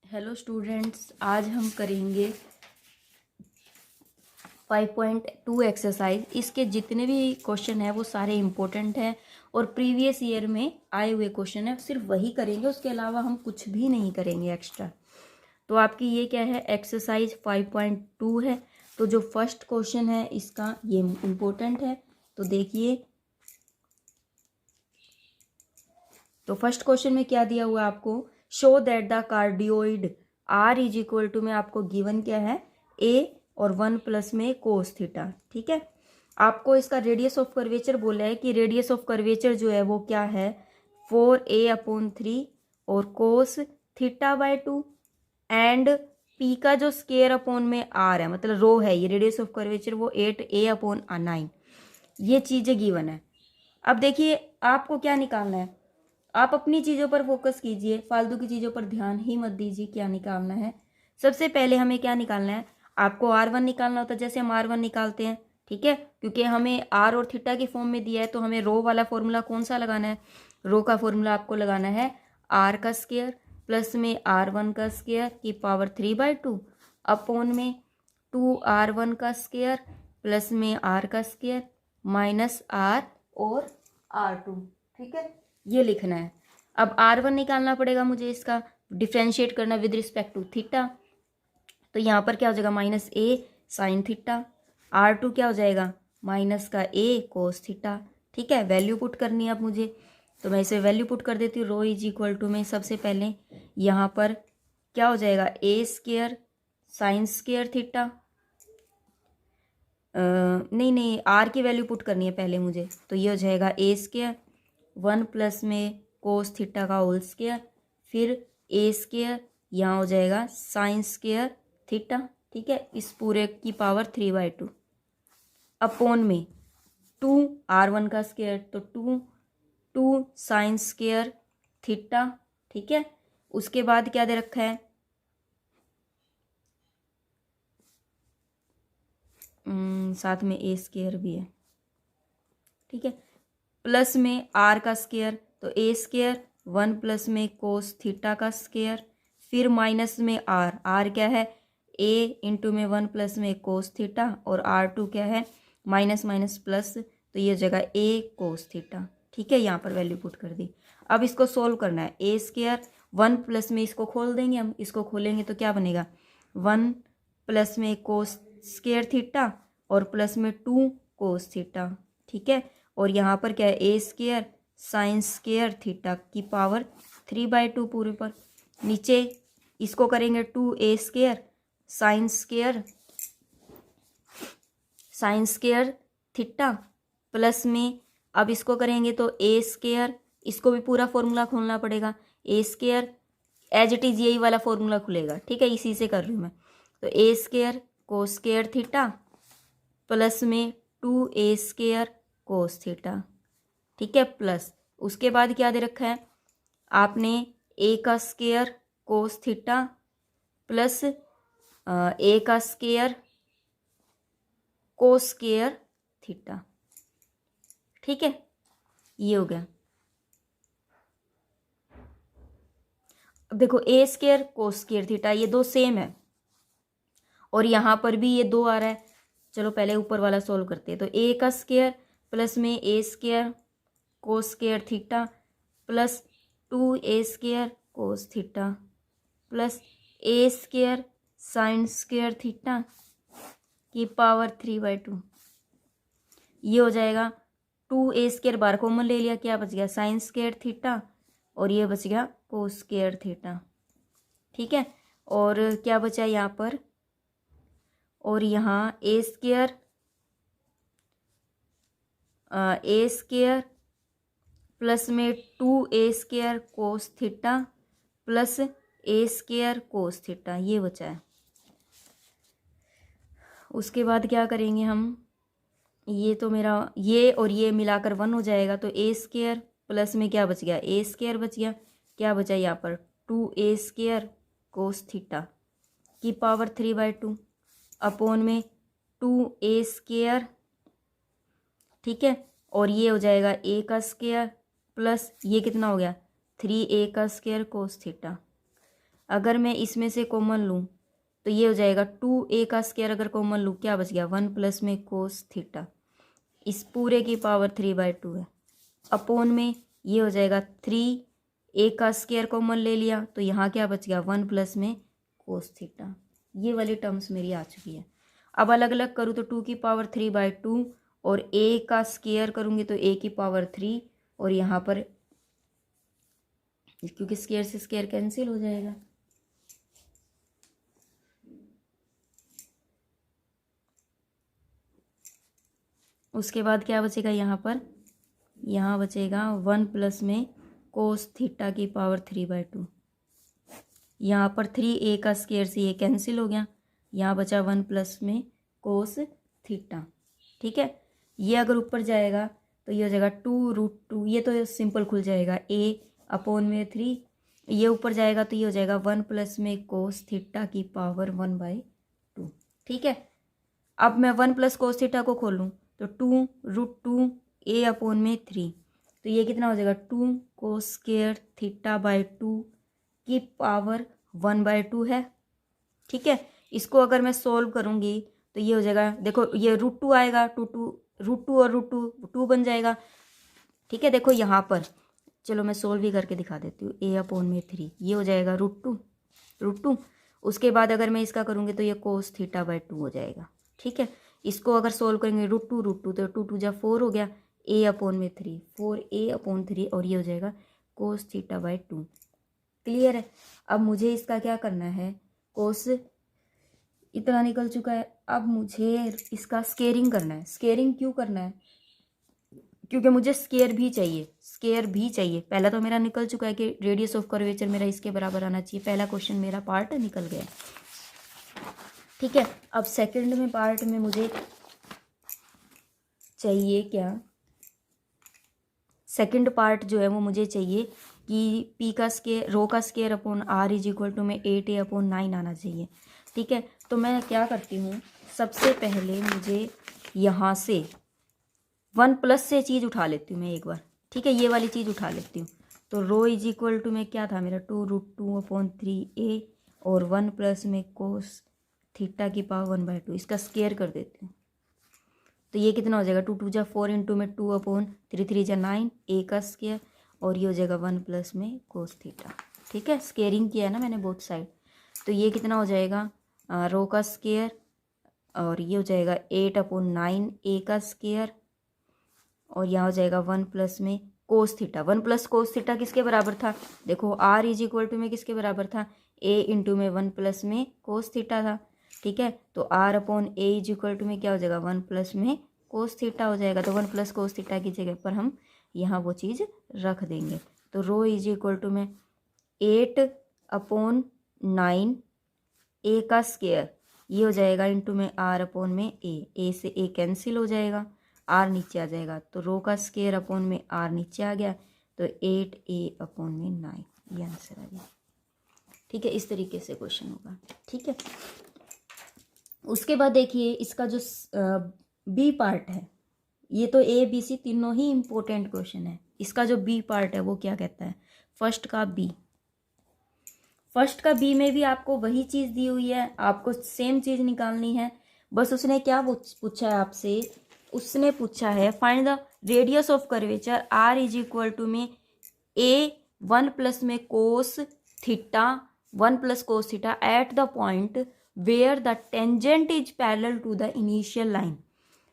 Hello students, आज हम करेंगे 5.2 एक्सरसाइज। इसके जितने भी क्वेश्चन हैं वो सारे इम्पोर्टेंट हैं और प्रीवियस ईयर में आए हुए क्वेश्चन हैं, सिर्फ वही करेंगे, उसके अलावा हम कुछ भी नहीं करेंगे एक्स्ट्रा। तो आपकी ये क्या है, एक्सरसाइज 5.2 है। तो जो फर्स्ट क्वेश्चन है इसका ये इम्पोर्टेंट है, तो देखिए। तो फर्स्ट क्वेश्चन में क्या दिया हुआ है आपको, show that the cardioid r is equal to में आपको गिवन क्या है, ए और 1 प्लस में कोस थीटा। ठीक है, आपको इसका रेडियस ऑफ कर्वेचर बोला है कि रेडियस ऑफ कर्वेचर जो है वो क्या है, 4a/3 और cos theta by 2 and P का जो स्केयर अपॉन में आर है, मतलब रो है, ये रेडियस ऑफ कर्वेचर वो 8a/9। ये चीजें गिवन है। अब देखिए आपको क्या निकालना है, आप अपनी चीज़ों पर फोकस कीजिए, फालतू की चीज़ों पर ध्यान ही मत दीजिए। क्या निकालना है, सबसे पहले हमें क्या निकालना है, आपको R1 निकालना होता है, जैसे हम R1 निकालते हैं। ठीक है, क्योंकि हमें R और थीटा के फॉर्म में दिया है, तो हमें रो वाला फॉर्मूला कौन सा लगाना है, रो का फॉर्मूला आपको लगाना है R का स्क्वायर प्लस में R1 का स्क्वायर की पावर 3/2 अपॉन में 2R1 का स्क्वायर प्लस में R का स्क्वायर माइनस R और R2। ठीक है, ये लिखना है। अब R1 निकालना पड़ेगा मुझे, इसका डिफ्रेंशिएट करना विद रिस्पेक्ट टू थीटा। तो यहाँ पर क्या हो जाएगा, माइनस ए साइन थीटा। R2 क्या हो जाएगा, माइनस का ए कोस थीटा। ठीक है, वैल्यू पुट करनी है अब मुझे, तो मैं इसे वैल्यू पुट कर देती हूँ। रो इज इक्वल टू में सबसे पहले यहाँ पर क्या हो जाएगा, ए स्क्वायर साइन स्क्वायर थीटा, नहीं आर की वैल्यू पुट करनी है पहले मुझे, तो ये हो जाएगा ए स्क्वायर 1 प्लस में कोस थीटा का होल स्क्वायर, फिर ए स्क्वायर यहाँ हो जाएगा साइन स्क्वायर थीटा। ठीक है, इस पूरे की पावर 3/2 अपॉन में 2R1 का स्क्वायर, तो 2 साइन स्क्वायर थीटा। ठीक है, उसके बाद क्या दे रखा है, साथ में ए स्क्वायर भी है। ठीक है, प्लस में आर का स्क्वायर, तो ए स्क्वायर 1 प्लस में कोस थीटा का स्क्वायर, फिर माइनस में आर क्या है, ए इंटू में 1 प्लस में कोस थीटा, और R2 क्या है, माइनस माइनस प्लस, तो ये जगह ए कोस थीटा। ठीक है, यहाँ पर वैल्यू पुट कर दी। अब इसको सोल्व करना है, ए स्क्वायर 1 प्लस में इसको खोल देंगे हम, इसको खोलेंगे तो क्या बनेगा, 1 प्लस में कोस स्क्वायर थीटा और प्लस में 2 कोस थीटा। ठीक है, और यहाँ पर क्या है, ए स्क्वायर साइन स्क्वायर थीटा की पावर 3/2 पूरे पर। नीचे इसको करेंगे 2a square sine square theta plus में, अब इसको करेंगे तो ए स्क्वायर, इसको भी पूरा फॉर्मूला खोलना पड़ेगा, ए स्क्वायर एज इट इज यही वाला फॉर्मूला खुलेगा। ठीक है, इसी से कर रही हूँ मैं, तो a square cos square theta plus में 2a स्क्वायर कोस थीटा। ठीक है, प्लस उसके बाद क्या दे रखा है आपने, ए का स्क्वायर कोस थीटा प्लस ए का स्क्वायर कोस स्क्वायर थीटा। ठीक है, ये हो गया। अब देखो ए स्क्वायर कोस स्क्वायर थीटा ये दो सेम है, और यहाँ पर भी ये 2 आ रहा है। चलो पहले ऊपर वाला सोल्व करते हैं, तो ए का स्क्वायर प्लस में a square cos square theta plus 2a square cos theta plus a square sine square theta की पावर 3/2। ये हो जाएगा 2a स्क्वायर बार कॉमन ले लिया, क्या बच गया, साइन स्क्वायर थीटा, और ये बच गया कोस स्क्वायर थीटा। ठीक है, और क्या बचा यहाँ पर, और यहाँ ए स्क्वायर प्लस में 2a square cos theta plus a square cos theta, ये बचा है। उसके बाद क्या करेंगे हम, ये तो मेरा ये और ये मिलाकर 1 हो जाएगा, तो ए स्क्वायर प्लस में क्या बच गया, ए स्क्वायर बच गया, क्या बचा यहाँ पर 2a स्क्वायर कोस थीटा की पावर 3/2 अपॉन में 2a स्क्वायर। ठीक है, और ये हो जाएगा ए का स्क्वायर प्लस ये कितना हो गया 3a का स्क्वायर कोस थीटा। अगर मैं इसमें से कॉमन लूँ तो ये हो जाएगा 2a का स्क्वायर, अगर कॉमन लूँ क्या बच गया 1 प्लस में कोस थीटा, इस पूरे की पावर 3/2 है, अपॉन में ये हो जाएगा 3a का स्क्वायर कॉमन ले लिया तो यहाँ क्या बच गया 1 प्लस में कोस थीटा। ये वाली टर्म्स मेरी आ चुकी है। अब अलग अलग करूँ तो 2 की पावर 3/2 और a का स्क्वायर करूँगी तो a की पावर 3, और यहाँ पर क्योंकि स्क्वायर से स्क्वायर कैंसिल हो जाएगा, उसके बाद क्या बचेगा यहाँ बचेगा 1 प्लस में कोस थीटा की पावर 3/2। यहाँ पर 3a का स्क्वायर से ये कैंसिल हो गया, यहाँ बचा 1 प्लस में कोस थीटा। ठीक है, ये अगर ऊपर जाएगा तो ये हो जाएगा 2√2, ये तो सिंपल खुल जाएगा a अपॉन में 3, ये ऊपर जाएगा तो ये हो जाएगा 1 प्लस में कोस थीटा की पावर 1/2। ठीक है, अब मैं 1 प्लस कोस थीटा को खोलूँ तो 2√2 a अपॉन में 3, तो ये कितना हो जाएगा 2 कोस स्क्वायर थीटा बाई 2 की पावर 1/2 है। ठीक है, इसको अगर मैं सोल्व करूँगी तो ये हो जाएगा, देखो ये √2 आएगा, √2 और √2 बन जाएगा। ठीक है, देखो यहाँ पर चलो मैं सोल्व भी करके दिखा देती हूँ, a अपॉन में 3 ये हो जाएगा √2। उसके बाद अगर मैं इसका करूँगी तो ये कोस थीटा बाई 2 हो जाएगा। ठीक है, इसको अगर सोल्व करेंगे √2 तो 2 2 4 हो गया, a अपॉन में 3 4a अपॉन 3, और ये हो जाएगा कोस थीटा बाई 2। क्लियर है। अब मुझे इसका क्या करना है, कोस इतना निकल चुका है, अब मुझे इसका स्केयरिंग करना है। स्केयरिंग क्यों करना है, क्योंकि मुझे स्केयर भी चाहिए। पहला तो मेरा निकल चुका है कि रेडियस ऑफ कर्वेचर मेरा इसके बराबर आना चाहिए, पहला क्वेश्चन मेरा पार्ट निकल गया। ठीक है, अब सेकंड में पार्ट में मुझे चाहिए क्या, सेकंड पार्ट जो है वो मुझे चाहिए कि p का स्केयर रो का square upon r is equal to में 8a अपॉन 9 आना चाहिए। ठीक है, तो मैं क्या करती हूँ, सबसे पहले मुझे यहाँ से 1 प्लस से चीज़ उठा लेती हूँ मैं एक बार। ठीक है, ये वाली चीज़ उठा लेती हूँ, तो रो इज इक्वल टू में क्या था मेरा 2√2 अपॉन 3a और 1 प्लस में कोस थीटा की पावर 1/2, इसका स्केयर कर देती हूँ तो ये कितना हो जाएगा 2 2 4 इंटू में 2 अपॉन 3 3 9 a का स्केयर, और ये हो जाएगा 1 प्लस में कोस थीटा। ठीक है, स्केयरिंग किया है ना मैंने बोथ साइड, तो ये कितना हो जाएगा रो का स्केयर, और ये हो जाएगा 8 अपॉन 9 a का स्केयर, और यहाँ हो जाएगा 1 प्लस में cos theta. 1 plus cos theta किसके बराबर था, देखो r इज इक्वल टू में किसके बराबर था, a इंटू में 1 प्लस में कोस थीटा था। ठीक है, तो r upon a is equal to में क्या हो जाएगा 1 प्लस में कोस थीटा हो जाएगा, तो 1 प्लस कोस थीटा की जगह पर हम यहाँ वो चीज़ रख देंगे, तो रो इज इक्वल टू में 8 अपॉन 9 a का स्केयर, ये हो जाएगा इंटू में r अपॉन में a से a कैंसिल हो जाएगा, r नीचे आ जाएगा, तो रो का स्केयर अपॉन में r नीचे आ गया, तो 8a अपॉन में 9, ये आंसर आ गया। ठीक है, इस तरीके से क्वेश्चन होगा। ठीक है, उसके बाद देखिए इसका जो बी पार्ट है, ये तो ए बी सी तीनों ही इम्पोर्टेंट क्वेश्चन है, इसका जो बी पार्ट है वो क्या कहता है, फर्स्ट का बी में भी आपको वही चीज़ दी हुई है, आपको सेम चीज़ निकालनी है। बस उसने क्या पूछा है आपसे, उसने पूछा है find the radius of curvature r is equal to में a 1 प्लस में cos theta 1 plus cos theta at the point where the tangent is parallel to the initial line.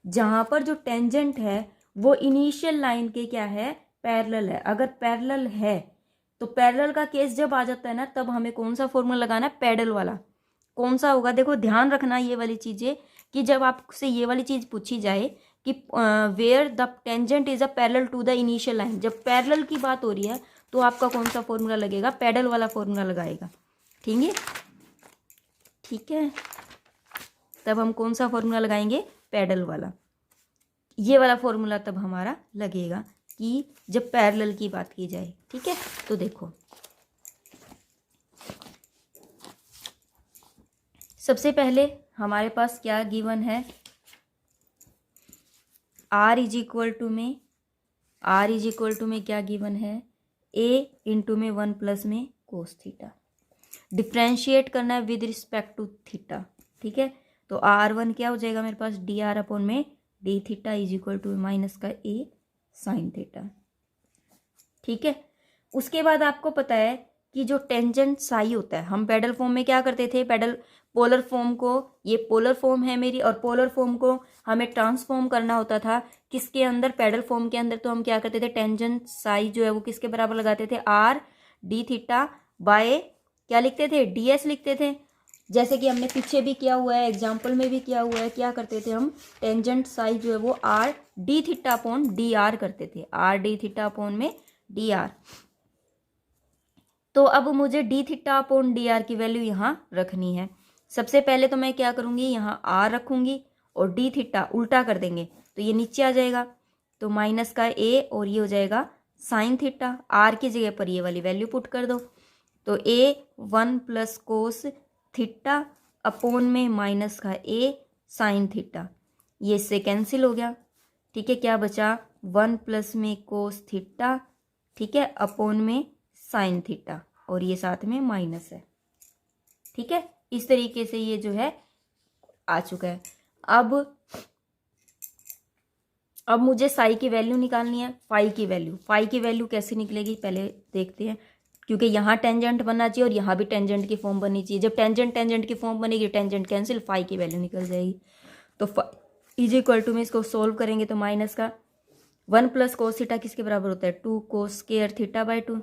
जहाँ पर जो टेंजेंट है वो इनिशियल लाइन के क्या है, पैरेलल है। अगर पैरेलल है तो पैरेलल का केस जब आ जाता है ना, तब हमें कौन सा फॉर्मूला लगाना है, पैरेलल वाला। कौन सा होगा, देखो ध्यान रखना ये वाली चीज़ें, कि जब आपसे ये वाली चीज़ पूछी जाए कि where the tangent is a parallel to the initial line, जब पैरेलल की बात हो रही है तो आपका कौन सा फॉर्मूला लगेगा, पैरेलल वाला फॉर्मूला लगाएगा। ठीक है, तब हम कौन सा फॉर्मूला लगाएंगे, पैरेलल वाला। ये वाला फॉर्मूला तब हमारा लगेगा कि जब पैरेलल की बात की जाए। ठीक है, तो देखो सबसे पहले हमारे पास क्या गिवन है, r इज इक्वल टू में क्या गिवन है, a इंटू में 1 प्लस में कोस थीटा। डिफ्रेंशिएट करना है विद रिस्पेक्ट टू थीटा, ठीक है। तो R1 क्या हो जाएगा मेरे पास, डी आर अपॉन में d theta is equal to minus का ए साइन थीटा, ठीक है। उसके बाद आपको पता है कि जो टेंजेंट साई होता है, हम पेडल फॉर्म में क्या करते थे, पेडल पोलर फॉर्म को, ये पोलर फॉर्म है मेरी, और पोलर फॉर्म को हमें ट्रांसफॉर्म करना होता था किसके अंदर, पेडल फॉर्म के अंदर। तो हम क्या करते थे, टेंजेंट साई जो है वो किसके बराबर लगाते थे, आर डी थीटा बाय क्या लिखते थे, डी एस लिखते थे। जैसे कि हमने पीछे भी किया हुआ है, एग्जाम्पल में भी किया हुआ है, क्या करते थे हम, टेंजेंट साई जो है वो R D theta upon D R करते थे, आर डी थीटा अपॉन में डी आर। तो अब मुझे D theta upon D R की वैल्यू यहाँ रखनी है। सबसे पहले तो मैं क्या करूँगी, यहाँ आर रखूँगी और डी थीटा उल्टा कर देंगे तो ये नीचे आ जाएगा, तो माइनस का ए और ये हो जाएगा साइन थीटा। आर की जगह पर ये वाली वैल्यू पुट कर दो, तो ए 1 प्लस कोस थीटा अपॉन में माइनस का ए साइन थीटा, ये इससे कैंसिल हो गया, ठीक है। क्या बचा, 1 प्लस में कोस थीटा, ठीक है, अपॉन में साइन थीटा, और ये साथ में माइनस है, ठीक है। इस तरीके से ये जो है आ चुका है। अब मुझे साई की वैल्यू निकालनी है, फाई की वैल्यू। फाई की वैल्यू कैसे निकलेगी पहले देखते हैं, क्योंकि यहाँ टेंजेंट बनना चाहिए और यहाँ भी टेंजेंट की फॉर्म बननी चाहिए। जब टेंजेंट की फॉर्म बनेगी, टेंजेंट कैंसिल, फाई की वैल्यू निकल जाएगी। तो इज इक्वल टू में इसको सोल्व करेंगे तो माइनस का 1 प्लस कोस थीटा किसके बराबर होता है, 2 कोस स्क्वायर थीटा बाय 2।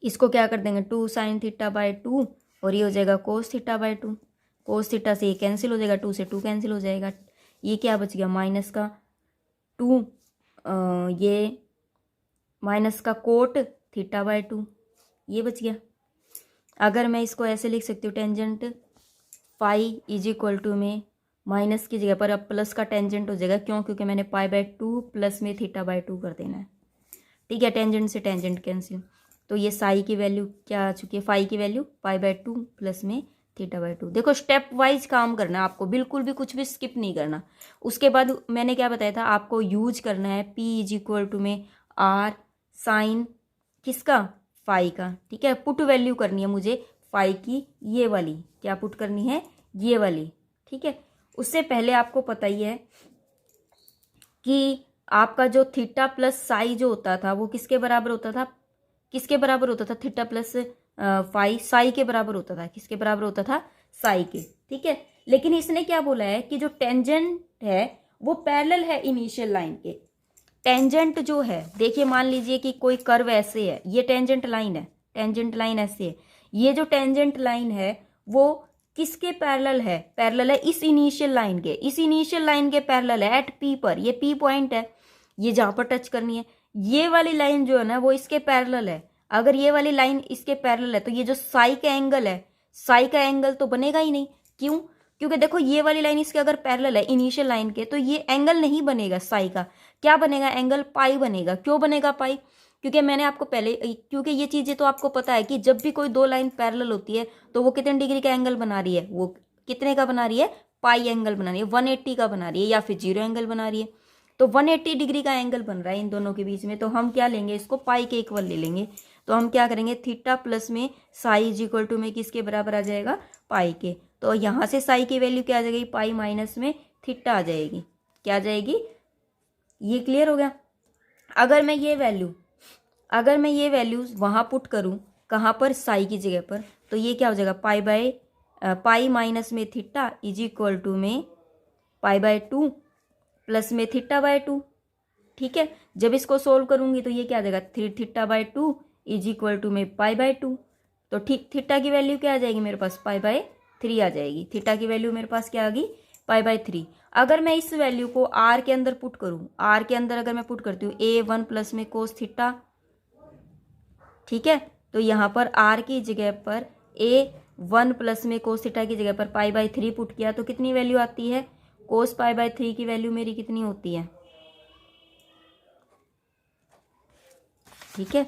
इसको क्या कर देंगे, 2 साइन थीटा बाय 2, और ये हो जाएगा cos theta by 2। Cos theta से ये कैंसिल हो जाएगा, 2 से 2 कैंसिल हो जाएगा, ये क्या बच गया, माइनस का 2, ये माइनस का कोट थीटा बाय 2, ये बच गया। अगर मैं इसको ऐसे लिख सकती हूँ, tangent phi is equal to में माइनस की जगह पर अब प्लस का टेंजेंट हो जाएगा, क्यों, क्योंकि मैंने पाई बाय 2 प्लस में थीटा बाय 2 कर देना है, ठीक है। टेंजेंट से टेंजेंट कैंसिल, तो ये साई की वैल्यू क्या आ चुकी है, फाई की वैल्यू पाई बाय 2 प्लस में थीटा बाय 2। देखो स्टेप वाइज काम करना है आपको, बिल्कुल भी कुछ भी स्किप नहीं करना। उसके बाद मैंने क्या बताया था आपको, यूज करना है पी इज इक्वल टू में आर साइन किसका, फाई का, ठीक है। पुट वैल्यू करनी है मुझे फाई की, ये वाली क्या पुट करनी है, ये वाली, ठीक है। उससे पहले आपको पता ही है कि आपका जो थीटा प्लस साई जो होता था वो किसके बराबर होता था, किसके बराबर होता था, थीटा प्लस फाई साई के बराबर होता था, किसके बराबर होता था, साई के, ठीक है। लेकिन इसने क्या बोला है कि जो टेंजेंट है वो पैरेलल है इनिशियल लाइन के। टेंजेंट जो है, देखिए मान लीजिए कि कोई कर्व ऐसे है, ये टेंजेंट लाइन है, टेंजेंट लाइन ऐसे है, ये जो टेंजेंट लाइन है वो किसके पैरेलल है, पैरेलल है इस इनिशियल लाइन के, इस इनिशियल लाइन के पैरेलल है एट पी पर, ये पी पॉइंट है, ये जहां पर टच करनी है, ये वाली लाइन जो है ना वो इसके पैरेलल है। अगर ये वाली लाइन इसके पैरेलल है तो ये जो साई का एंगल है, साई का एंगल तो बनेगा ही नहीं, क्यों, क्योंकि देखो ये वाली लाइन इसके अगर पैरेलल है इनिशियल लाइन के, तो ये एंगल नहीं बनेगा साई का, क्या बनेगा, एंगल पाई बनेगा। क्यों बनेगा पाई, क्योंकि मैंने आपको पहले, क्योंकि ये चीजें तो आपको पता है कि जब भी कोई दो लाइन पैरेलल होती है तो वो कितने डिग्री का एंगल बना रही है, वो कितने का बना रही है, पाई एंगल बना रही है, 180 का बना रही है, या फिर 0 एंगल बना रही है। तो 180 डिग्री का एंगल बन रहा है इन दोनों के बीच में, तो हम क्या लेंगे, इसको पाई के इक्वल ले लेंगे। तो हम क्या करेंगे, थीटा प्लस में साई इज इक्वल टू में किसके बराबर आ जाएगा, पाई के। तो यहाँ से साई की वैल्यू क्या आ जाएगी, पाई माइनस में थीटा आ जाएगी, क्या आ जाएगी, ये क्लियर हो गया। अगर मैं ये वैल्यू वहाँ पुट करूँ, कहाँ पर, साई की जगह पर, तो ये क्या हो जाएगा, पाई माइनस में थीटा इज इक्वल टू में पाई बाय 2 प्लस में थीटा बाय 2, ठीक है। जब इसको सोल्व करूंगी तो ये क्या आ जाएगा, theta by 2 is equal to में पाई बाय 2, तो ठीक थीटा की वैल्यू क्या आ जाएगी मेरे पास, पाई बाय 3 आ जाएगी। थीटा की वैल्यू मेरे पास क्या आ गई, पाई बाय 3। अगर मैं इस वैल्यू को आर के अंदर पुट करूँ, आर के अंदर अगर मैं पुट करती हूँ A1 प्लस में कोस थीटा, ठीक है, तो यहाँ पर आर की जगह पर A1 प्लस में कोस थीटा की जगह पर पाई बाय 3 पुट किया तो कितनी वैल्यू आती है, कोस पाई बाय 3 की वैल्यू मेरी कितनी होती है, ठीक है।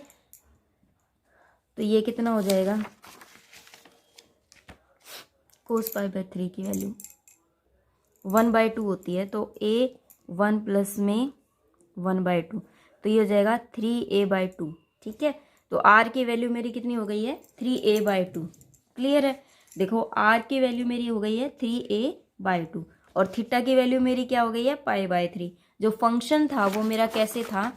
तो ये कितना हो जाएगा, कोस पाई बाय 3 की वैल्यू 1/2 होती है, तो A1 प्लस में 1/2, तो ये हो जाएगा 3A/2, ठीक है। तो आर की वैल्यू मेरी कितनी हो गई है 3a/2। क्लियर है। देखो आर की वैल्यू मेरी हो गई है 3a/2 और थीटा की वैल्यू मेरी क्या हो गई है π/3। जो फंक्शन था वो मेरा कैसे था,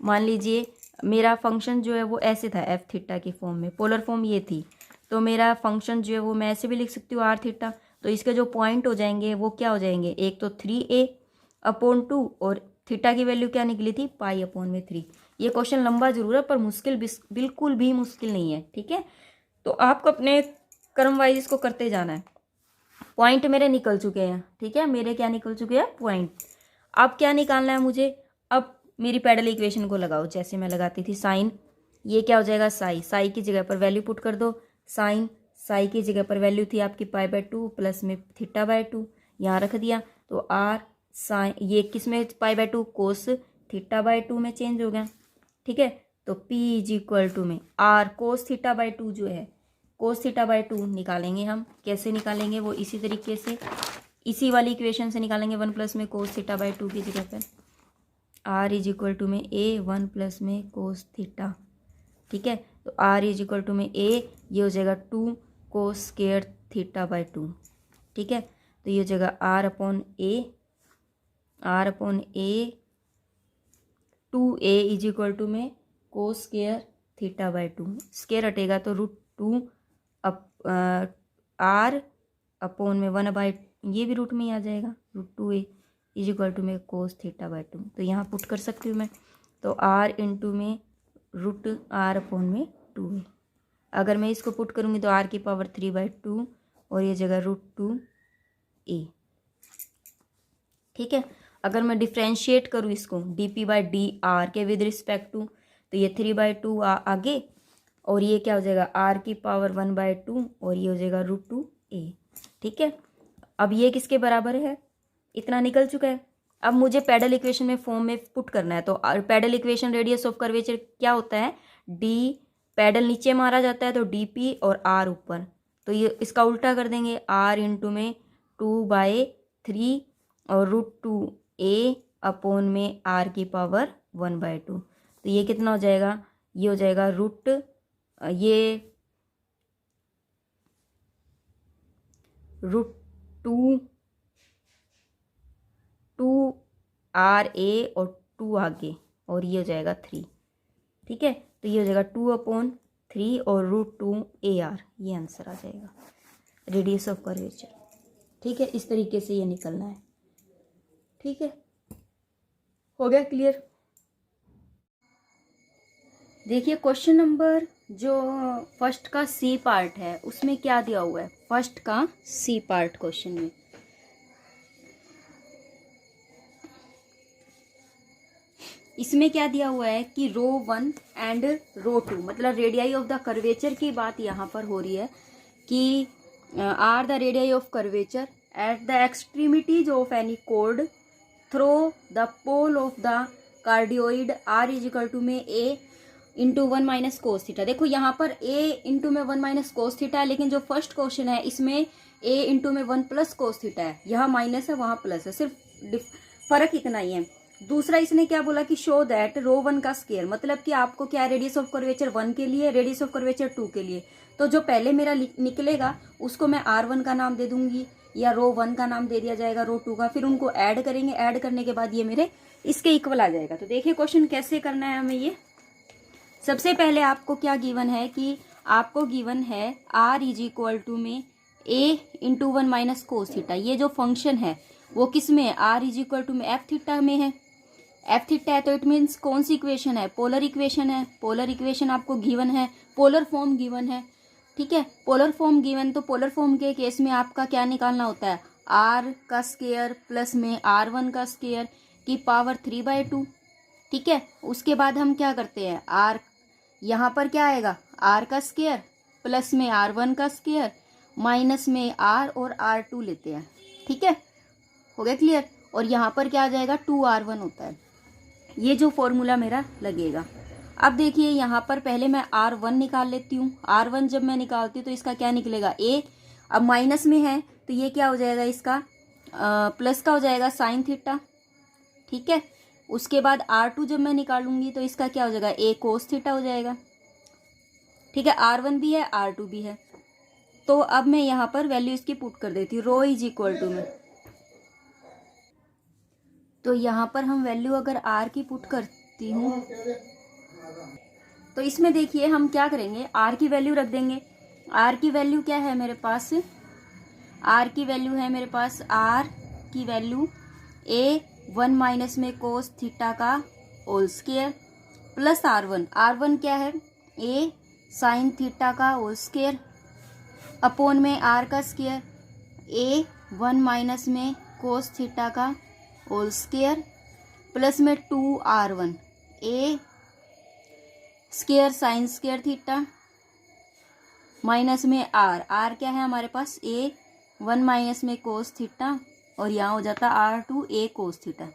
मान लीजिए मेरा फंक्शन जो है वो ऐसे था एफ थीटा की फॉर्म में, पोलर फॉर्म ये थी। तो मेरा फंक्शन जो है वो मैं ऐसे भी लिख सकती हूँ आर थीटा। तो इसके जो पॉइंट हो जाएंगे वो क्या हो जाएंगे, एक तो 3a/2 और थीटा की वैल्यू क्या निकली थी π/3। ये क्वेश्चन लंबा जरूर है पर मुश्किल बिल्कुल भी मुश्किल नहीं है। ठीक है, तो आपको अपने क्रम वाइज इसको करते जाना है। पॉइंट मेरे निकल चुके हैं। ठीक है, मेरे क्या निकल चुके हैं पॉइंट। अब क्या निकालना है मुझे, अब मेरी पैडल इक्वेशन को लगाओ जैसे मैं लगाती थी। साइन ये क्या हो जाएगा साई की जगह पर वैल्यू पुट कर दो। साई की जगह पर वैल्यू थी आपकी π/2 प्लस में θ/2 यहाँ रख दिया। तो आर साइन ये किस में π/2 कोस θ/2 में चेंज हो गया। ठीक है, तो P = में आर कोस θ/2 जो है कोस θ/2 निकालेंगे हम। कैसे निकालेंगे वो इसी तरीके से, इसी वाली इक्वेशन से निकालेंगे। 1 प्लस में कोस θ/2 की जगह पर R = में a 1 प्लस में कोस थीटा। ठीक है, तो R = में a ये हो जाएगा 2 कोस स्क्वायर θ/2। ठीक है, तो ये हो जाएगा R/a 2a = में कोस स्क्वायर θ/2। स्क्वायर हटेगा तो √2 R/में 1/, ये भी रूट में ही आ जाएगा √2a = में कोस θ/2। तो यहाँ पुट कर सकती हूँ मैं। तो R × में √R/में 2a। अगर मैं इसको पुट करूँगी तो R की पावर 3/2 और ये जगह √2a। ठीक है, अगर मैं डिफ्रेंशिएट करूँ इसको dp/dr के विद रिस्पेक्ट टू, तो ये 3/2 आगे और ये क्या हो जाएगा R की पावर 1/2 और ये हो जाएगा √2a। ठीक है, अब ये किसके बराबर है, इतना निकल चुका है। अब मुझे पैडल इक्वेशन में फॉर्म में पुट करना है। तो pedal equation radius of curvature क्या होता है, डी पैडल नीचे मारा जाता है तो dp और r ऊपर। तो ये इसका उल्टा कर देंगे, R × में 2/3 और √2a/ में R की पावर 1/2। तो ये कितना हो जाएगा, ये हो जाएगा √2 और 2 आगे और ये हो जाएगा 3। ठीक है, तो ये हो जाएगा 2/3 और √2ar, ये आंसर आ जाएगा रेडियस ऑफ कर्वेचर। ठीक है, इस तरीके से ये निकलना है। ठीक है, हो गया क्लियर। देखिए क्वेश्चन नंबर जो फर्स्ट का सी पार्ट है उसमें क्या दिया हुआ है, फर्स्ट का सी पार्ट क्वेश्चन में इसमें क्या दिया हुआ है कि ρ1 एंड ρ2 मतलब रेडियाई ऑफ द कर्वेचर की बात यहाँ पर हो रही है कि are the radii of curvature at the extremities of any कोड through the pole of the cardioid R = में a × 1 - cos थीटा। देखो यहाँ पर a × में 1 - cos थीटा है, लेकिन जो फर्स्ट क्वेश्चन है इसमें a × में 1 + cos थीटा है। यहाँ माइनस है वहाँ प्लस है, सिर्फ फर्क इतना ही है। दूसरा इसने क्या बोला कि शो दैट ρ1 का स्केयर, मतलब कि आपको क्या रेडियस ऑफ कर्वेचर 1 के लिए, रेडियस ऑफ कर्वेचर 2 के लिए। तो जो पहले मेरा निकलेगा उसको मैं R1 का नाम दे दूंगी या ρ1 का नाम दे दिया जाएगा ρ2 का, फिर उनको ऐड करेंगे, ऐड करने के बाद ये मेरे इसके इक्वल आ जाएगा। तो देखिए क्वेश्चन कैसे करना है हमें। ये सबसे पहले आपको क्या गिवन है कि आपको गिवन है R = में a × 1 - cos थीटा। ये जो फंक्शन है वो किस में है, R = में एफ थीटा में है। एफ थीटा है तो इट मीन्स कौन सी इक्वेशन है, पोलर इक्वेशन है। पोलर इक्वेशन आपको गिवन है, पोलर फॉर्म गिवन है। ठीक है, पोलर फॉर्म गिवन, तो पोलर फॉर्म के केस में आपका क्या निकालना होता है, R का स्क्वायर प्लस में R1 का स्क्वायर की पावर 3/2। ठीक है, उसके बाद हम क्या करते हैं, R यहाँ पर क्या आएगा R का स्क्वायर प्लस में R1 का स्क्वायर माइनस में R और R2 लेते हैं। ठीक है, हो गया क्लियर। और यहाँ पर क्या आ जाएगा 2R1 होता है। ये जो फॉर्मूला मेरा लगेगा। अब देखिए यहाँ पर पहले मैं R1 निकाल लेती हूँ। R1 जब मैं निकालती हूँ तो इसका क्या निकलेगा a, अब माइनस में है तो ये क्या हो जाएगा इसका प्लस का हो जाएगा साइन थीटा। ठीक है, उसके बाद R2 जब मैं निकालूंगी तो इसका क्या हो जाएगा a कोस थीटा हो जाएगा। ठीक है, R1 भी है, R2 भी है। तो अब मैं यहाँ पर वैल्यू इसकी पुट कर देती हूँ, रो इज इक्वल टू में, तो यहाँ पर हम वैल्यू अगर R की पुट करती हूँ तो इसमें देखिए हम क्या करेंगे, R की वैल्यू रख देंगे। R की वैल्यू क्या है मेरे पास, R की वैल्यू है मेरे पास, R की वैल्यू A1 माइनस में कोस थीटा का whole square plus R1, R1 क्या है, A साइन थीटा का होल स्क्वायर अपॉन में R का स्क्वायर, A1 माइनस में कोस थीटा का होल स्क्वायर प्लस में 2R1, A square sine square theta minus में R क्या है हमारे पास, A1 माइनस में कोस थीटा और यहाँ हो जाता R2 A कोस थीटा।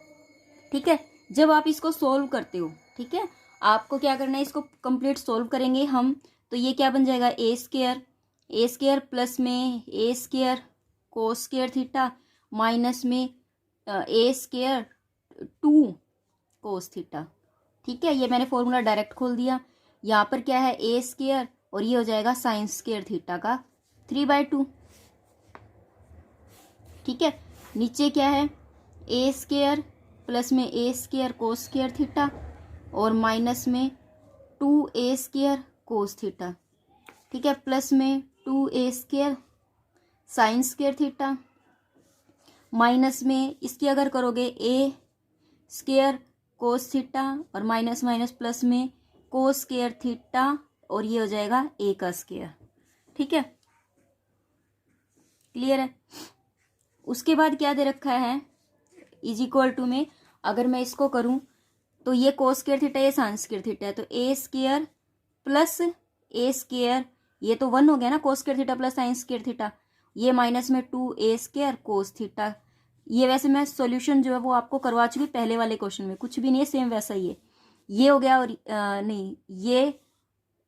ठीक है, जब आप इसको सोल्व करते हो, ठीक है, आपको क्या करना है, इसको कंप्लीट सोल्व करेंगे हम, तो ये क्या बन जाएगा, ए स्क्वायर प्लस में a square cos square theta minus में ए स्क्वायर 2 कोस थीटा। ठीक है, ये मैंने फॉर्मूला डायरेक्ट खोल दिया। यहाँ पर क्या है, ए स्क्वायर और ये हो जाएगा साइन स्क्वायर थीटा का 3/2। ठीक है, नीचे क्या है, ए स्क्वायर प्लस में a square cos square theta और माइनस में 2a स्क्वायर कोस थीटा। ठीक है, प्लस में 2a square sine square theta minus में इसकी अगर करोगे a स्क्वायर कोस थीटा और माइनस माइनस प्लस में कोस स्क्वायर थीटा और ये हो जाएगा a का स्क्वायर। ठीक है, क्लियर है। उसके बाद क्या दे रखा है, इज इक्वल टू में अगर मैं इसको करूं तो ये कोस स्क्वायर थीटा, ये साइन स्क्वायर थीटा है, तो a square plus a square, ये तो 1 हो गया ना, कोस square theta plus sign square theta, ये माइनस में 2a स्क्वायर कोस थीटा। ये वैसे मैं सॉल्यूशन जो है वो आपको करवा चुकी पहले वाले क्वेश्चन में, कुछ भी नहीं है, सेम वैसा ही है। ये हो गया और नहीं, ये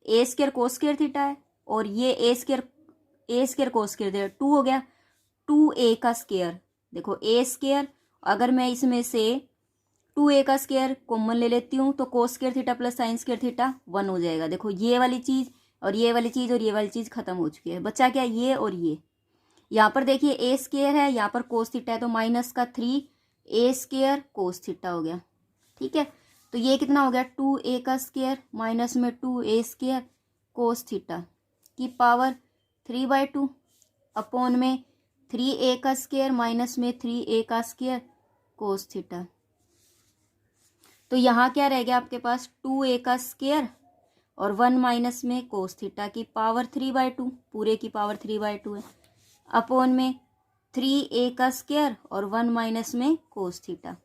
ए स्क्वायर कोस स्क्वायर थीटा है और ये ए स्क्वायर कोस स्क्वायर थीटा 2 हो गया, 2a का स्क्वायर। देखो ए स्क्वायर, अगर मैं इसमें से 2a का स्क्वायर कॉमन ले लेती हूँ तो कोस square theta plus sign square theta 1 हो जाएगा। देखो ये वाली चीज़ और ये वाली चीज़ और ये वाली चीज़ खत्म हो चुकी है, बचा क्या, ये और ये। यहाँ पर देखिए ए स्क्वायर है, यहाँ पर कोस थीटा है, तो माइनस का 3a स्क्वायर कोस थीटा हो गया। ठीक है, तो ये कितना हो गया, 2a का स्क्वायर माइनस में 2a स्क्वायर कोस थीटा की पावर 3/2 अपॉन में 3a का स्क्वायर माइनस में 3a का स्क्वायर कोस थीटा। तो यहाँ क्या रह गया आपके पास, 2a का स्क्वायर और 1 माइनस में कोस थीटा की पावर 3/2, पूरे की पावर 3/2 है, अपॉन में 3a का स्क्वायर और 1 माइनस में कोस थीटा।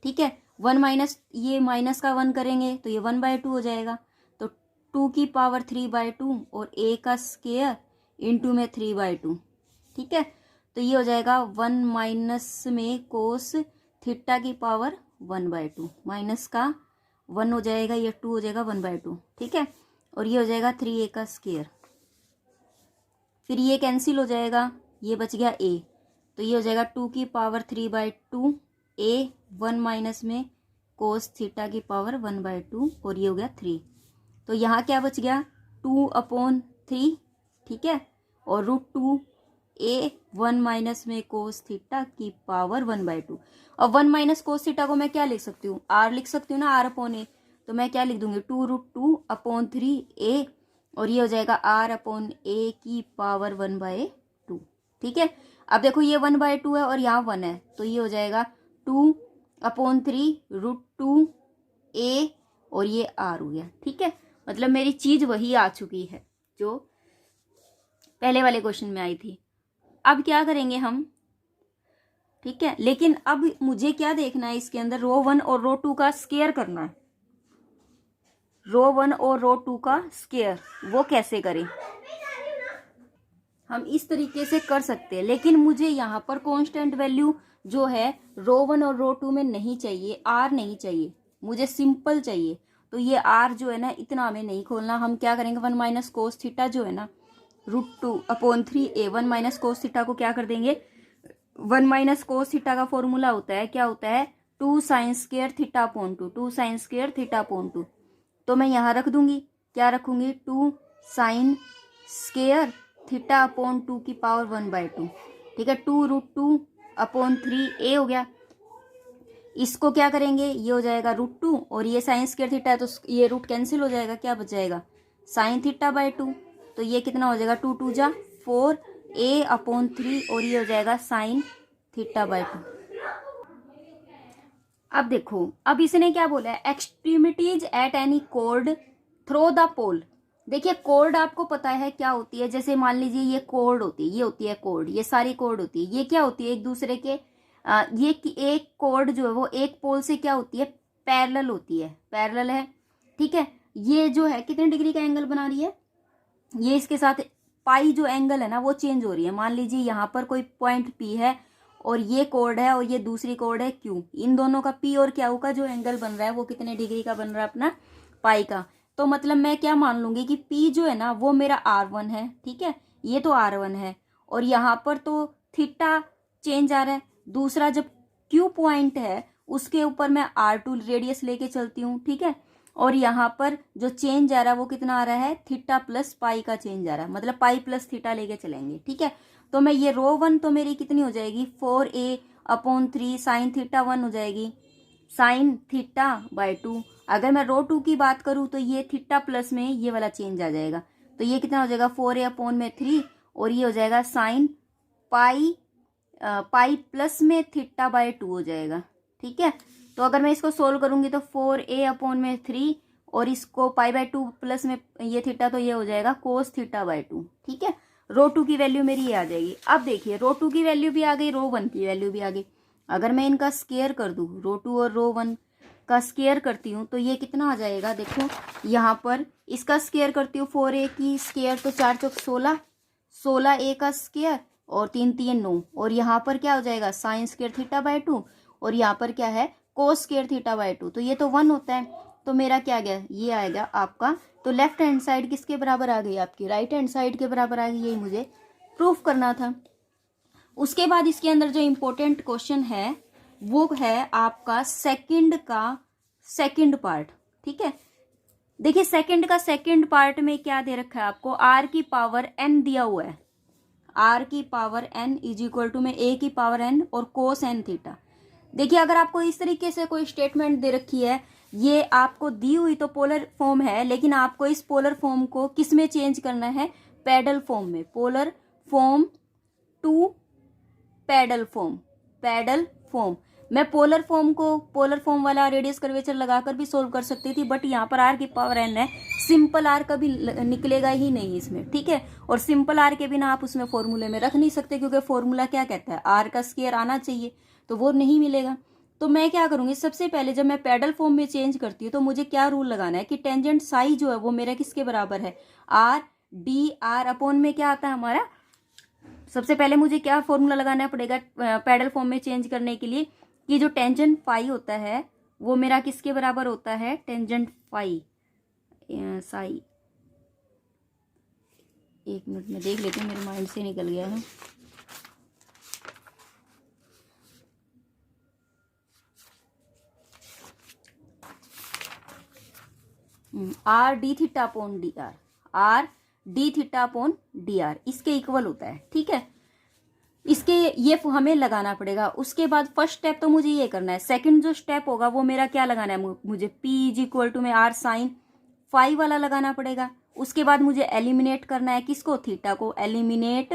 ठीक है, 1 माइनस, ये माइनस का 1 करेंगे तो ये 1/2 हो जाएगा, तो 2 की पावर 3/2 और a का स्क्वायर इंटू में 3/2। ठीक है, तो ये हो जाएगा 1 माइनस में कोस थीटा की पावर 1/2, माइनस का 1 हो जाएगा, ये 2 हो जाएगा 1/2। ठीक है, और ये हो जाएगा 3a का स्क्वायर, फिर ये कैंसिल हो जाएगा, ये बच गया a, तो ये हो जाएगा 2 की पावर 3/2 a 1 माइनस में कोस थीटा की पावर 1/2 और ये हो गया 3। तो यहाँ क्या बच गया, 2/3। ठीक है, और √2 a 1 माइनस में कोस थीटा की पावर 1/2। और 1 माइनस कोस थीटा को मैं क्या लिख सकती हूँ, r लिख सकती हूँ ना, r/a, तो मैं क्या लिख दूंगी, 2√2/3a और ये हो जाएगा r/a की पावर 1/2। ठीक है, अब देखो ये 1/2 है और यहाँ 1 है, तो ये हो जाएगा 2/3√2a और ये r हो गया। ठीक है, मतलब मेरी चीज वही आ चुकी है जो पहले वाले क्वेश्चन में आई थी। अब क्या करेंगे हम, ठीक है, लेकिन अब मुझे क्या देखना है, इसके अंदर रो 1 और रो 2 का स्क्वायर करना है। रो 1 और रो 2 का स्क्वायर वो कैसे करें, हम इस तरीके से कर सकते हैं, लेकिन मुझे यहाँ पर कांस्टेंट वैल्यू जो है रो 1 और रो 2 में नहीं चाहिए, r नहीं चाहिए, मुझे सिंपल चाहिए। तो ये r जो है ना, इतना हमें नहीं खोलना। हम क्या करेंगे, 1 माइनस कोस थीटा जो है ना, √2/3a 1 माइनस कोस थीटा को क्या कर देंगे, 1 माइनस कोस थीटा का फॉर्मूला होता है, क्या होता है, 2 साइन स्क्वायर थीटा/2, 2 साइन स्क्वायर थीटा/2। तो मैं यहाँ रख दूंगी, क्या रखूंगी, 2 साइन स्केयर थीटा अपॉन 2 की पावर 1/2, ठीक है। 2√2/3 a हो गया। इसको क्या करेंगे, ये हो जाएगा √2 और ये साइन स्केयर थीटा है तो ये रूट कैंसिल हो जाएगा, क्या बच जाएगा साइन थीटा/2। तो ये कितना हो जाएगा 2 2 जा 4 a/3 और ये हो जाएगा साइन थीटा/2। अब देखो, अब इसने क्या बोला है, extremities at any chord through the pole. देखिए कॉर्ड आपको पता है क्या होती है, जैसे मान लीजिए ये कॉर्ड होती है, ये होती है कॉर्ड, ये सारी कॉर्ड होती है, ये क्या होती है एक दूसरे के ये एक कॉर्ड जो है वो एक पोल से क्या होती है, पैरेलल होती है, पैरेलल है, ठीक है। ये जो है कितने डिग्री का एंगल बना रही है, ये इसके साथ पाई जो एंगल है ना वो चेंज हो रही है। मान लीजिए यहाँ पर कोई पॉइंट P है और ये कोड है और ये दूसरी कोड है Q, इन दोनों का P और Q का जो एंगल बन रहा है वो कितने डिग्री का बन रहा है, अपना पाई का। तो मतलब मैं क्या मान लूंगी कि P जो है ना वो मेरा R1 है, ठीक है, ये तो R1 है और यहाँ पर तो थीटा चेंज आ रहा है। दूसरा जब Q पॉइंट है उसके ऊपर मैं R2 रेडियस लेके चलती हूँ, ठीक है, और यहाँ पर जो चेंज आ रहा है वो कितना आ रहा है, थीटा प्लस पाई का चेंज आ रहा है, मतलब पाई प्लस थीटा लेके चलेंगे, ठीक है। तो मैं ये ρ1 तो मेरी कितनी हो जाएगी 4a/3 साइन थीटा1 हो जाएगी, साइन थीटा/2। अगर मैं ρ2 की बात करूँ तो ये थीटा प्लस में ये वाला चेंज आ जाएगा, तो ये कितना हो जाएगा 4a/3 और ये हो जाएगा साइन पाई प्लस में थीटा/2 हो जाएगा, ठीक है। तो अगर मैं इसको सोल्व करूंगी तो 4a/3 और इसको पाई/2 प्लस में ये थीटा, तो ये हो जाएगा कोस थीटा/2, ठीक है। ρ2 की वैल्यू मेरी ये आ जाएगी। अब देखिए ρ2 की वैल्यू भी आ गई, ρ1 की वैल्यू भी आ गई। अगर मैं इनका स्केयर कर दूं, ρ2 और ρ1 का स्केयर करती हूँ तो ये कितना आ जाएगा, देखो यहाँ पर इसका स्केयर करती हूँ 4a की स्केयर तो 4 चौक 16, 16a का स्केयर और 3 3 9 और यहाँ पर क्या हो जाएगा साइन स्केयर थीटा/2 और यहाँ पर क्या है कोस स्केयर थीटा/2, तो ये तो 1 होता है। तो मेरा क्या गया, ये आएगा आपका, तो लेफ्ट हैंड साइड किसके बराबर आ गई, आपकी राइट हैंड साइड के बराबर आ गई, यही मुझे प्रूफ करना था। उसके बाद इसके अंदर जो इम्पोर्टेंट क्वेश्चन है वो है आपका सेकंड का सेकंड पार्ट, ठीक है। देखिए सेकंड का सेकंड पार्ट में क्या दे रखा है आपको, r की पावर n दिया हुआ है, r की power n is equal to में a की पावर n और कोस n थीटा। देखिए अगर आपको इस तरीके से कोई स्टेटमेंट दे रखी है, ये आपको दी हुई तो पोलर फॉर्म है, लेकिन आपको इस पोलर फॉर्म को किस में चेंज करना है, पैडल फॉर्म में, polar form to pedal form, pedal form. मैं पोलर फॉर्म को पोलर फॉर्म वाला रेडियस कर्वेचर लगाकर भी सोल्व कर सकती थी, बट यहाँ पर r की पावर n है, सिंपल r कभी निकलेगा ही नहीं इसमें, ठीक है। और सिंपल r के बिना आप उसमें फॉर्मूले में रख नहीं सकते, क्योंकि फॉर्मूला क्या कहता है r का स्केयर आना चाहिए, तो वो नहीं मिलेगा। तो मैं क्या करूंगी, सबसे पहले जब मैं पैडल फॉर्म में चेंज करती हूँ तो मुझे क्या रूल लगाना है कि टेंजेंट साई जो है वो मेरा किसके बराबर है, r dr अपॉन में क्या आता है हमारा, सबसे पहले मुझे क्या फॉर्मूला लगाना पड़ेगा पैडल फॉर्म में चेंज करने के लिए, कि जो टेंजेंट फाई होता है वो मेरा किसके बराबर होता है, टेंजेंट फाई साई, एक मिनट में देख लेती हूँ, मेरे माइंड से निकल गया है। r d theta upon D R, r d theta upon D R इसके इक्वल होता है, ठीक है। इसके ये हमें लगाना पड़ेगा। उसके बाद फर्स्ट स्टेप तो मुझे ये करना है, सेकंड जो स्टेप होगा वो मेरा क्या लगाना है, मुझे p इज इक्वल टू में r साइन फाई वाला लगाना पड़ेगा। उसके बाद मुझे एलिमिनेट करना है किसको, थीटा को, एलिमिनेट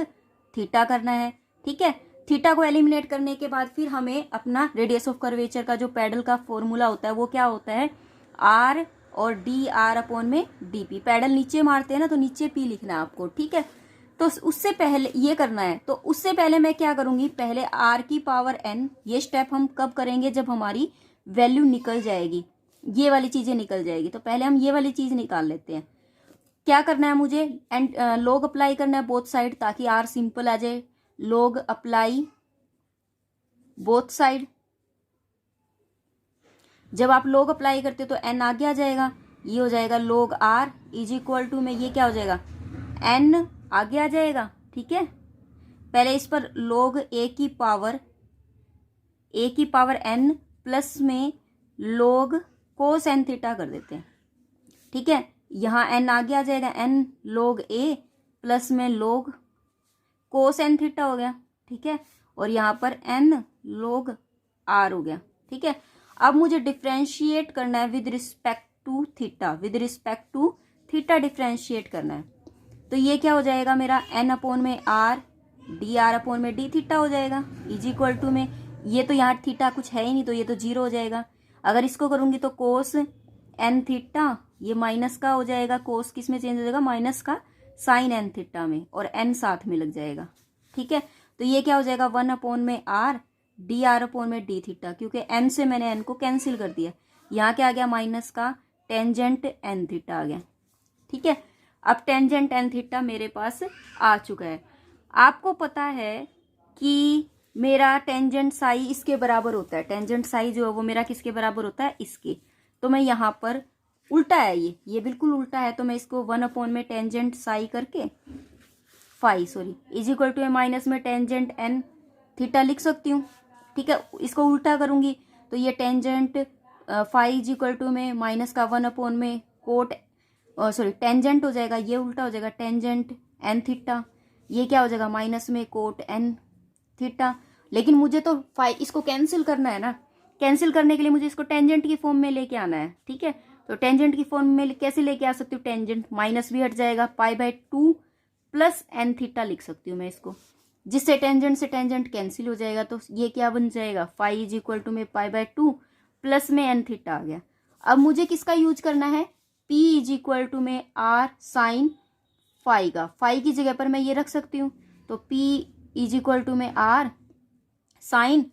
थीटा करना है, ठीक है। थीटा को एलिमिनेट करने के बाद फिर हमें अपना रेडियस ऑफ कर्वेचर का जो पैडल का फॉर्मूला होता है वो क्या होता है, r और डी आर अपॉन में डी पी। पैडल नीचे मारते हैं ना तो नीचे p लिखना है आपको, ठीक है। तो उससे पहले ये करना है, तो उससे पहले मैं क्या करूंगी, पहले r की पावर n, ये स्टेप हम कब करेंगे, जब हमारी वैल्यू निकल जाएगी, ये वाली चीजें निकल जाएगी। तो पहले हम ये वाली चीज निकाल लेते हैं। क्या करना है मुझे, एंड लॉग अप्लाई करना है बोथ साइड, ताकि r सिंपल आ जाए। लॉग अप्लाई बोथ साइड, जब आप लॉग अप्लाई करते हो तो n आगे आ जाएगा, ये हो जाएगा log r is equal to में ये क्या हो जाएगा, n आगे आ जाएगा, ठीक है। पहले इस पर log a की पावर n प्लस में log cos n थीटा कर देते हैं, ठीक है। यहाँ एन आगे आ जाएगा, एन log a प्लस में log कोस एन थीटा हो गया, ठीक है, और यहाँ पर एन log r हो गया, ठीक है। अब मुझे डिफ्रेंशिएट करना है with respect to theta, with respect to theta differentiate करना है। तो ये क्या हो जाएगा मेरा, एन अपॉन में आर डी आर अपॉन में डी थीटा हो जाएगा, इज इक्वल टू में, ये तो यहाँ थीटा कुछ है ही नहीं तो ये तो जीरो हो जाएगा। अगर इसको करूंगी तो कोस एन थीटा, ये माइनस का हो जाएगा, कोस किस में चेंज हो जाएगा, माइनस का साइन एन थीटा में, और एन साथ में लग जाएगा, ठीक है। तो ये क्या हो जाएगा, 1 अपॉन में आर डी आर अपॉन में डी थीटा, क्योंकि एन से मैंने एन को कैंसिल कर दिया। यहाँ क्या आ गया, माइनस का टेंजेंट एन थीटा आ गया, ठीक है। अब टेंजेंट एन थीटा मेरे पास आ चुका है। आपको पता है कि मेरा टेंजेंट साई इसके बराबर होता है, टेंजेंट साई जो है वो मेरा किसके बराबर होता है, इसके। तो मैं यहाँ पर उल्टा है, ये बिल्कुल उल्टा है, तो मैं इसको 1 अपॉन में टेंजेंट साई करके phi is equal to minus में टेंजेंट एन थीटा लिख सकती हूँ, ठीक है। इसको उल्टा करूंगी तो ये tangent phi is equal to में माइनस का 1 अपॉन में कोट टेंजेंट हो जाएगा, ये उल्टा हो जाएगा, टेंजेंट एन थीटा, ये क्या हो जाएगा, माइनस में कोट एन थीटा। लेकिन मुझे तो फाई इसको कैंसिल करना है ना, कैंसिल करने के लिए मुझे इसको टेंजेंट की फॉर्म में लेके आना है, ठीक है। तो टेंजेंट की फॉर्म में कैसे लेके आ सकती हूँ, टेंजेंट माइनस भी हट जाएगा, π/2 प्लस एन थीटा लिख सकती हूँ मैं इसको, जिससे टेंजेंट से टेंजेंट कैंसिल हो जाएगा। तो ये क्या बन जाएगा, फाई इज इक्वल टू में π/2 प्लस में एन थीटा आ गया। अब मुझे किसका यूज करना है, P इज इक्वल टू में आर साइन फाई का, फाई की जगह पर मैं ये रख सकती हूँ, तो P इज इक्वल टू में आर साइन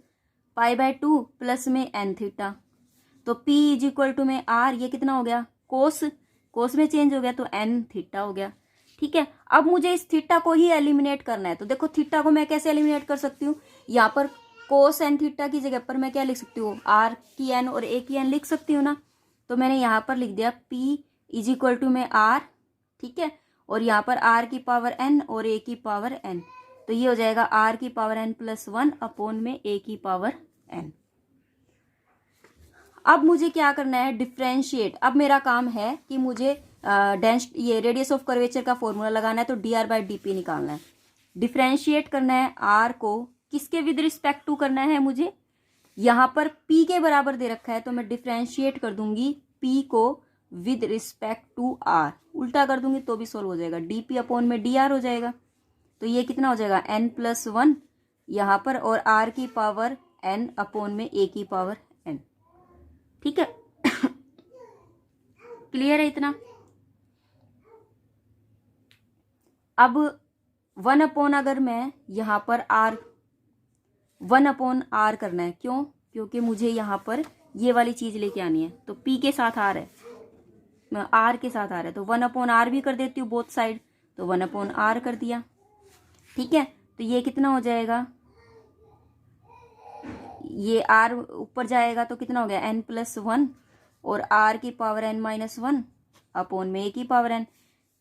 π/2 प्लस में एन थीटा। तो P इज इक्वल टू में आर, ये कितना हो गया, कोस में चेंज हो गया तो एन थीटा हो गया, ठीक है। अब मुझे इस थीटा को ही एलिमिनेट करना है। तो देखो थीटा को मैं कैसे एलिमिनेट कर सकती हूँ, यहाँ पर कोस एन थीटा की जगह पर मैं क्या लिख सकती हूँ, आर की एन और ए की एन लिख सकती हूँ ना। तो मैंने यहाँ पर लिख दिया P इज इक्वल टू में आर, ठीक है, और यहाँ पर आर की पावर एन और ए की पावर एन, तो ये हो जाएगा आर की पावर एन प्लस 1 अपॉन में ए की पावर एन। अब मुझे क्या करना है, डिफ्रेंशिएट। अब मेरा काम है कि मुझे ये रेडियस ऑफ कर्वेचर का फॉर्मूला लगाना है, तो D R by D P निकालना है, डिफ्रेंशिएट करना है आर को, किसके विद रिस्पेक्ट टू करना है मुझे, यहाँ पर p के बराबर दे रखा है, तो मैं डिफ्रेंशिएट कर दूंगी p को विद रिस्पेक्ट टू r, उल्टा कर दूंगी तो भी सोल्व हो जाएगा, dp अपॉन में dr हो जाएगा। तो ये कितना हो जाएगा, n प्लस 1 यहाँ पर, और r की पावर n अपॉन में a की पावर n, ठीक है। क्लियर है इतना। अब 1 अपॉन, अगर मैं यहाँ पर r 1 अपॉन आर करना है, क्यों, क्योंकि मुझे यहाँ पर ये वाली चीज लेके आनी है। तो p के साथ आर है, आर के साथ आ रहा है, तो 1 अपॉन आर भी कर देती हूँ बोथ साइड, तो 1 अपॉन आर कर दिया, ठीक है। तो ये कितना हो जाएगा, ये आर ऊपर जाएगा तो कितना हो गया, n प्लस 1 और r की पावर n माइनस 1 अपॉन में a की पावर n,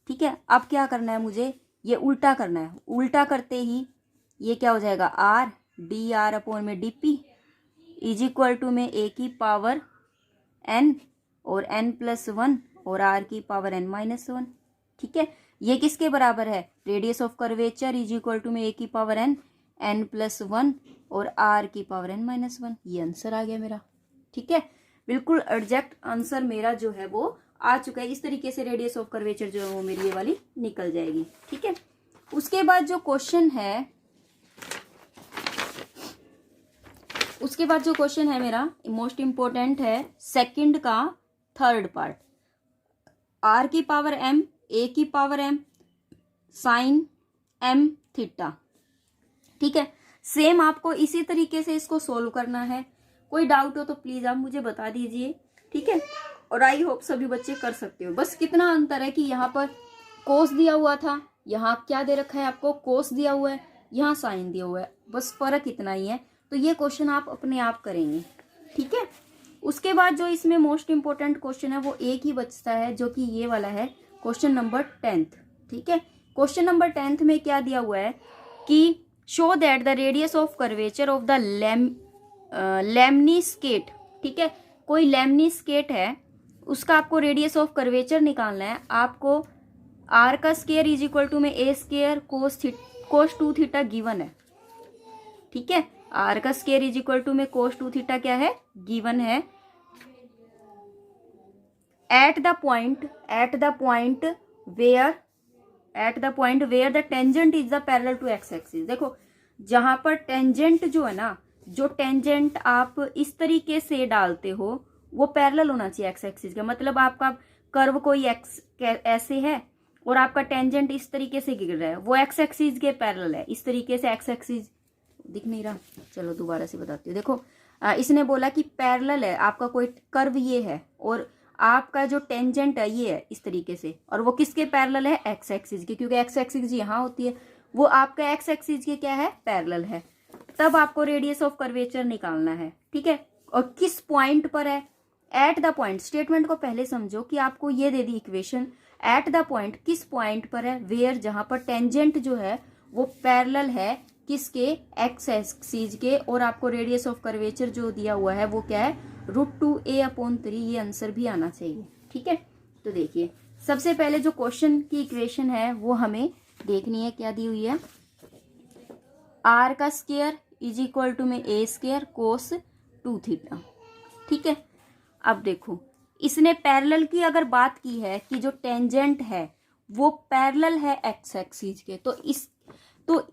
ठीक है। अब क्या करना है मुझे, ये उल्टा करना है, उल्टा करते ही ये क्या हो जाएगा, r डी आर अपॉन में d p is equal to में a की पावर n और n प्लस 1 और r की पावर n माइनस 1, ठीक है। ये किसके बराबर है, radius of curvature is equal to में a की पावर n प्लस 1 और r की पावर n माइनस 1। ये आंसर आ गया मेरा, ठीक है। बिल्कुल एग्जैक्ट आंसर मेरा जो है वो आ चुका है। इस तरीके से रेडियस ऑफ कर्वेचर जो है वो मेरी ये वाली निकल जाएगी, ठीक है। उसके बाद जो क्वेश्चन है, मेरा मोस्ट इंपॉर्टेंट है, सेकंड का थर्ड पार्ट, r की पावर m a की पावर m साइन m थीटा, ठीक है। सेम आपको इसी तरीके से इसको सोल्व करना है। कोई डाउट हो तो प्लीज आप मुझे बता दीजिए, ठीक है। और आई होप सभी बच्चे कर सकते हो। बस कितना अंतर है कि यहाँ पर कोस दिया हुआ था, यहाँ क्या दे रखा है आपको, कोस दिया हुआ है, यहाँ साइन दिया हुआ है, बस फर्क इतना ही है। तो ये क्वेश्चन आप अपने आप करेंगे, ठीक है। उसके बाद जो इसमें मोस्ट इंपोर्टेंट क्वेश्चन है वो एक ही बचता है, जो कि ये वाला है, क्वेश्चन नंबर 10th, ठीक है। क्वेश्चन नंबर 10th में क्या दिया हुआ है कि show that the radius of curvature of the lemniscate, ठीक है। कोई लेमनी स्केट है, उसका आपको रेडियस ऑफ कर्वेचर निकालना है। आपको आर का स्क्वायर इज इक्वल टू में a square cos 2 theta given है, ठीक है। आर का स्क्वायर इज इक्वल टू में कोस 2 थीटा क्या है, गिवन है। At the point where the tangent is the parallel to x axis. देखो जहां पर टेंजेंट जो है ना, जो टेंजेंट आप इस तरीके से डालते हो वो पैरेलल होना चाहिए एक्स एक्सिस का। मतलब आपका कर्व कोई एक्स ऐसे है और आपका टेंजेंट इस तरीके से गिर रहा है, वो एक्स एक्सिस के पैरेलल है। इस तरीके से एक्स एक्सिस दिख नहीं रहा, चलो दोबारा से बताती हूँ। देखो इसने बोला कि पैरेलल है, आपका कोई कर्व ये है और आपका जो टेंजेंट है ये है इस तरीके से, और वो किसके पैरेलल है, एक्स एक्सिस के, क्योंकि एक्स एक्सिस यहाँ होती है, वो आपका एक्स एक्सिस के क्या है, पैरेलल है। तब आपको रेडियस ऑफ कर्वेचर निकालना है, ठीक है। और किस पॉइंट पर है, एट द पॉइंट। स्टेटमेंट को पहले समझो कि आपको ये दे दी इक्वेशन, एट द पॉइंट किस पॉइंट पर है, वेयर जहां पर टेंजेंट जो है वो पैरेलल है किसके, एक्स एक्सिस के, और आपको रेडियस ऑफ कर्वेचर जो दिया हुआ है वो क्या है, √2a/3। ये आंसर भी आना चाहिए, ठीक है। तो देखिए सबसे पहले जो क्वेश्चन की इक्वेशन है वो हमें देखनी है, क्या दी हुई है, आर का स्क्वायर इज इक्वल टू में ए स्क्वायर कोस 2 थीटा, ठीक है। अब देखो इसने पैरेलल की अगर बात की है कि जो टेंजेंट है वो पैरेलल है एक्स एक्सिस के, तो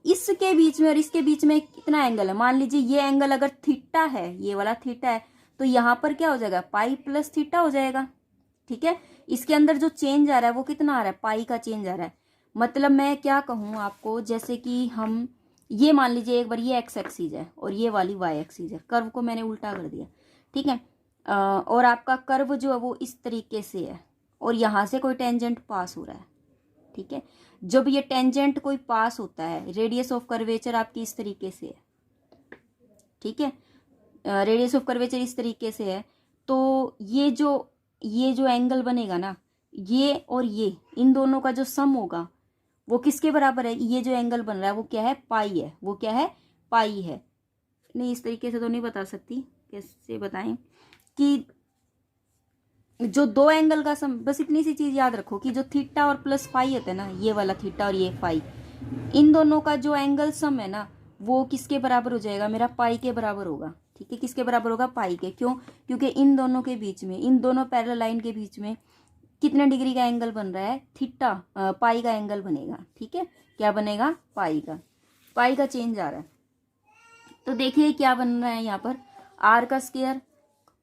इसके बीच में और इसके बीच में कितना एंगल है, मान लीजिए ये एंगल अगर थीटा है, ये वाला थीटा है, तो यहाँ पर क्या हो जाएगा, पाई प्लस थीटा हो जाएगा, ठीक है। इसके अंदर जो चेंज आ रहा है वो कितना आ रहा है, पाई का चेंज आ रहा है। मतलब मैं क्या कहूँ आपको, जैसे कि हम ये मान लीजिए एक बार ये एक्स एक्सिस है और ये वाली वाई एक्सिस है, कर्व को मैंने उल्टा कर दिया, ठीक है। और आपका कर्व जो है वो इस तरीके से है और यहाँ से कोई टेंजेंट पास हो रहा है, ठीक है। जब ये टेंजेंट कोई पास होता है, रेडियस ऑफ कर्वेचर आपकी इस तरीके से है, ठीक है, रेडियस ऑफ कर्वेचर इस तरीके से है, तो ये जो एंगल बनेगा ना, ये और ये इन दोनों का जो सम होगा वो किसके बराबर है, ये जो एंगल बन रहा है वो क्या है, पाई है, वो क्या है, पाई है। नहीं इस तरीके से तो नहीं बता सकती, कैसे बताएं कि जो दो एंगल का सम, बस इतनी सी चीज याद रखो कि जो थीटा और प्लस फाई होता है ना, ये वाला थीटा और ये फाई, इन दोनों का जो एंगल सम है ना वो किसके बराबर हो जाएगा, मेरा पाई के बराबर होगा, ठीक है। किसके बराबर होगा, पाई के। क्यों, क्योंकि इन दोनों के बीच में, इन दोनों पैरेलल लाइन के बीच में कितने डिग्री का एंगल बन रहा है, थीटा, पाई का एंगल बनेगा, ठीक है। क्या बनेगा, पाई का चेंज आ रहा है। तो देखिए क्या बन रहा है यहाँ पर, आर का स्क्वायर।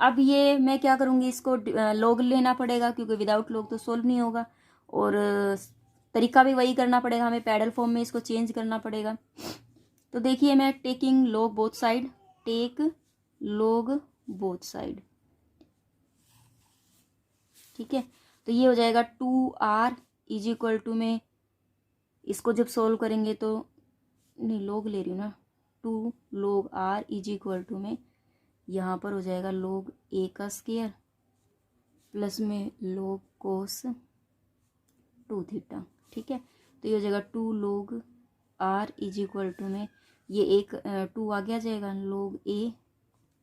अब ये मैं क्या करूँगी, इसको लॉग लेना पड़ेगा क्योंकि विदाउट लॉग तो सोल्व नहीं होगा, और तरीका भी वही करना पड़ेगा, हमें पैडल फॉर्म में इसको चेंज करना पड़ेगा। तो देखिए मैं taking log both side, take log both side, ठीक है। तो ये हो जाएगा 2r इज इक्वल टू में, इसको जब सोल्व करेंगे तो, नहीं लॉग ले रही हूँ ना, 2 log r is equal to में यहाँ पर हो जाएगा log a का स्क्वायर प्लस में log cos 2 थीटा, ठीक है। तो ये हो जाएगा 2 log r is equal to में, ये एक 2 आ गया जाएगा, log a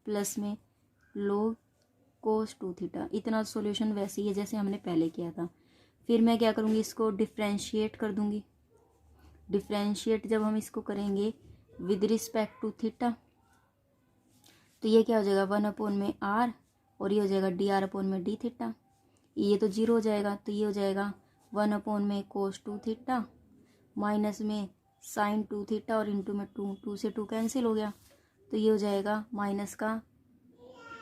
प्लस में log cos 2 थीटा। इतना सॉल्यूशन वैसे ही है जैसे हमने पहले किया था। फिर मैं क्या करूँगी, इसको डिफ्रेंशिएट कर दूँगी। डिफ्रेंशिएट जब हम इसको करेंगे विद रिस्पेक्ट टू थीटा, तो ये क्या हो जाएगा 1/r, और ये हो जाएगा dr में d थीटा। ये तो 0 हो जाएगा, तो ये हो जाएगा 1 cos 2 थीटा माइनस में sin 2 थीटा, और इंटू में 2 से 2 कैंसिल हो गया, तो ये हो जाएगा माइनस का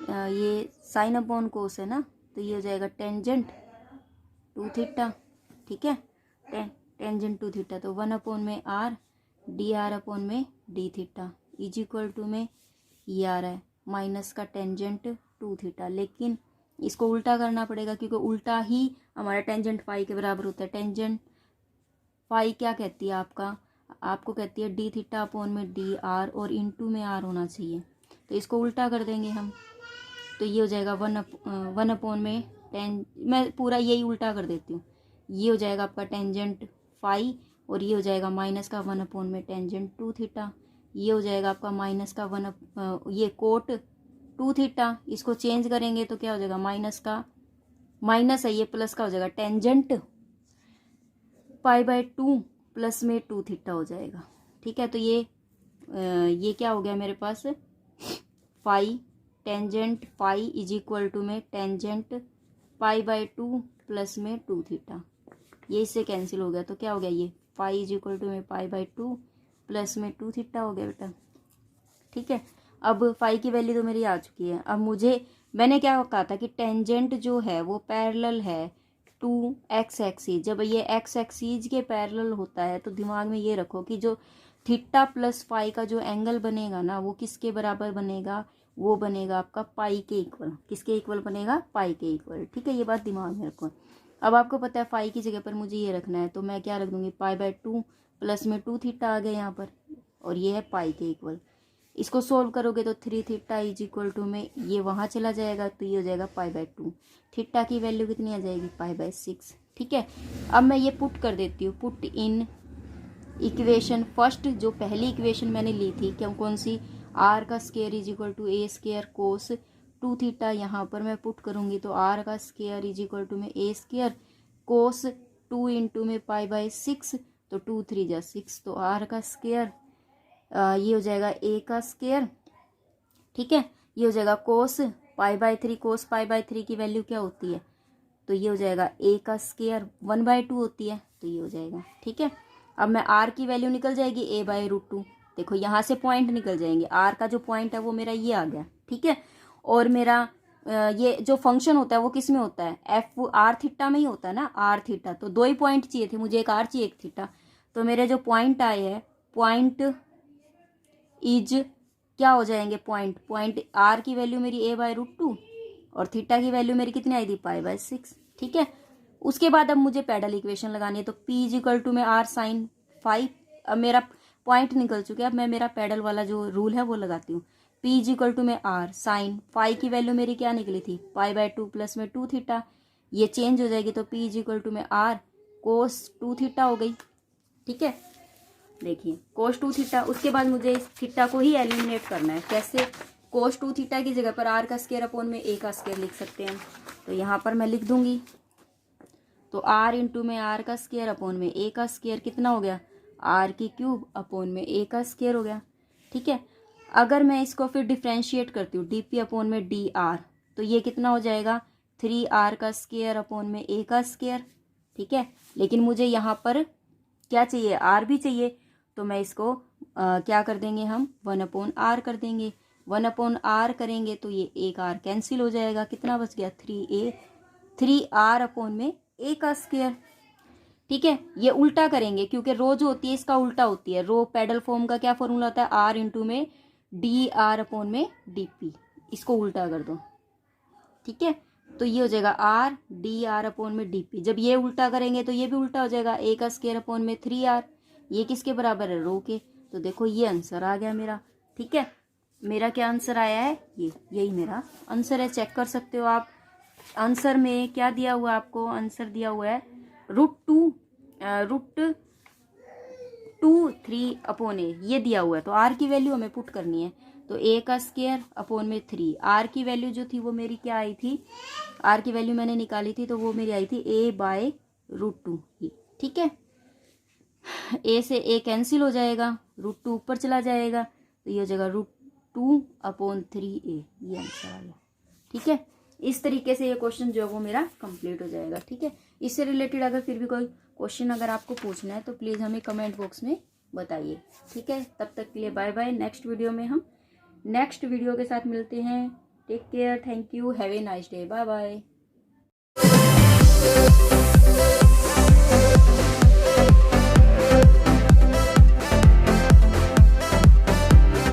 ये sin cos है ना, तो ये हो जाएगा टेंजेंट 2 थीटा, ठीक है, टेंजेंट 2 थीटा। तो 1/r dr में d थीटा इज इक्वल टू में ये आ रहा है माइनस का टेंजेंट 2 थीटा। लेकिन इसको उल्टा करना पड़ेगा क्योंकि उल्टा ही हमारा टेंजेंट फाई के बराबर होता है। टेंजेंट फाई क्या कहती है आपको कहती है d थीटा अपॉन में dr, और इंटू में r होना चाहिए, तो इसको उल्टा कर देंगे हम, तो ये हो जाएगा 1 में मैं पूरा यही उल्टा कर देती हूँ। ये हो जाएगा आपका टेंजेंट फाई, और ये हो जाएगा माइनस का 1 में टेंजेंट 2 थीटा। ये हो जाएगा आपका माइनस का ये कोट 2 थीटा। इसको चेंज करेंगे तो क्या हो जाएगा माइनस का माइनस है, ये प्लस का हो जाएगा, टेंजेंट π/2 प्लस में 2 थीटा हो जाएगा। ठीक है, तो ये क्या हो गया मेरे पास, phi tangent phi is equal to में टेंजेंट π/2 प्लस में 2 थीटा, ये इससे कैंसिल हो गया, तो क्या हो गया, ये फाई इज इक्वल टू में π/2 प्लस में 2 थीटा हो गया बेटा। ठीक है, अब फाई की वैल्यू तो मेरी आ चुकी है। अब मैंने क्या कहा था कि टेंजेंट जो है वो पैरेलल है टू एक्स एक्सीज। जब ये एक्स एक्सीज के पैरेलल होता है तो दिमाग में ये रखो कि जो थीटा प्लस फाई का जो एंगल बनेगा ना, वो किसके बराबर बनेगा, वो बनेगा आपका पाई के इक्वल। किसके इक्वल बनेगा, पाई के इक्वल। ठीक है, ये बात दिमाग में रखो। अब आपको पता है फाई की जगह पर मुझे ये रखना है, तो मैं क्या रख दूंगी, π/2 प्लस में 2 थीटा आ गया यहाँ पर, और ये है पाई के इक्वल। इसको सोल्व करोगे तो 3 थीटा इज इक्वल टू में ये वहाँ चला जाएगा, तो ये हो जाएगा π/2। थीटा की वैल्यू कितनी आ जाएगी, π/6। ठीक है, अब मैं ये पुट कर देती हूँ, पुट इन इक्वेशन फर्स्ट, जो पहली इक्वेशन मैंने ली थी, क्या कौन सी, आर का square is equal to a square cos 2 theta, यहाँ पर मैं पुट करूँगी तो आर का स्क्वायर इज इक्वल टू में ए स्क्वायर कोस 2 इंटू में π/6, तो 2 3 जा 6, तो आर का स्क्वायर ये हो जाएगा ए का स्क्वायर। ठीक है, ये हो जाएगा कोस π/3, कोस π/3 की वैल्यू क्या होती है, तो ये हो जाएगा ए का स्क्वायर 1/2 होती है, तो ये हो जाएगा। ठीक है, अब मैं आर की वैल्यू निकल जाएगी a/√2। देखो यहाँ से पॉइंट निकल जाएंगे, आर का जो पॉइंट है वो मेरा ये आ गया। ठीक है, और मेरा ये जो फंक्शन होता है वो किस में होता है, एफ आर थीटा में ही होता है ना, आर थीटा। तो 2 ही पॉइंट चाहिए थे मुझे, एक आर चाहिए एक थीटा। तो मेरे जो पॉइंट आए हैं, पॉइंट इज क्या हो जाएंगे, पॉइंट आर की वैल्यू मेरी a/√2 और थीटा की वैल्यू मेरी कितनी आई थी, π/6। ठीक है, उसके बाद अब मुझे पैडल इक्वेशन लगानी है, तो p इज इक्वल टू में r साइन फाई। अब मेरा पॉइंट निकल चुके हैं, अब मैं मेरा पैडल वाला जो रूल है वो लगाती हूँ। p इज इक्वल टू में r साइन फाई की वैल्यू मेरी क्या निकली थी, π/2 प्लस में 2 थीटा, ये चेंज हो जाएगी, तो p इज इक्वल टू में r कोस 2 थीटा हो गई। ठीक है, देखिए कोस 2 थीटा। उसके बाद मुझे इस थीटा को ही एलिमिनेट करना है। कैसे, कोस 2 थीटा की जगह पर आर का स्क्वायर अपॉन में ए का स्क्वायर लिख सकते हैं, तो यहाँ पर मैं लिख दूंगी, तो आर इंटू में आर का स्क्वायर अपॉन में ए का स्क्वायर कितना हो गया, आर की क्यूब अपॉन में ए का स्क्वायर हो गया। ठीक है, अगर मैं इसको फिर डिफ्रेंशिएट करती हूँ, डी पी अपॉन में डी आर, तो ये कितना हो जाएगा, 3r का स्क्वायर अपॉन में ए का स्क्वायर। ठीक है, लेकिन मुझे यहाँ पर क्या चाहिए, आर भी चाहिए, तो मैं इसको क्या कर देंगे हम, 1/r कर देंगे। 1/r करेंगे तो ये एक r कैंसिल हो जाएगा, कितना बच गया, 3r अपॉन में a का स्क्वायर। ठीक है, ये उल्टा करेंगे क्योंकि रो जो होती है इसका उल्टा होती है। रो पैडल फॉर्म का क्या फॉर्मूला होता है, r इंटू में dr अपॉन में dp, इसको उल्टा कर दो। ठीक है, तो ये हो जाएगा r dr अपॉन में dp। जब ये उल्टा करेंगे तो ये भी उल्टा हो जाएगा, a का स्क्वायर अपॉन में 3r, ये किसके बराबर है, रो के। तो देखो ये आंसर आ गया मेरा। ठीक है, मेरा क्या आंसर आया है, यही मेरा आंसर है, चेक कर सकते हो आप। आंसर में क्या दिया हुआ है आपको, आंसर दिया हुआ है √2 अपॉन ए, ये दिया हुआ है। तो r की वैल्यू हमें पुट करनी है, तो a का स्क्वायर अपॉन में 3, r की वैल्यू जो थी वो मेरी क्या आई थी, r की वैल्यू मैंने निकाली थी तो वो मेरी आई थी a/√2। ठीक है, a से a कैंसिल हो जाएगा, √2 ऊपर चला जाएगा, तो ये हो जाएगा √2 अपॉन 3a, ये आंसर आ गया। ठीक है, इस तरीके से ये क्वेश्चन जो है वो मेरा कंप्लीट हो जाएगा। ठीक है, इससे रिलेटेड अगर फिर भी कोई क्वेश्चन अगर आपको पूछना है तो प्लीज़ हमें कमेंट बॉक्स में बताइए। ठीक है, तब तक के लिए बाय बाय। नेक्स्ट वीडियो में हम नेक्स्ट वीडियो के साथ मिलते हैं। Take care, thank you, have a nice day, bye bye.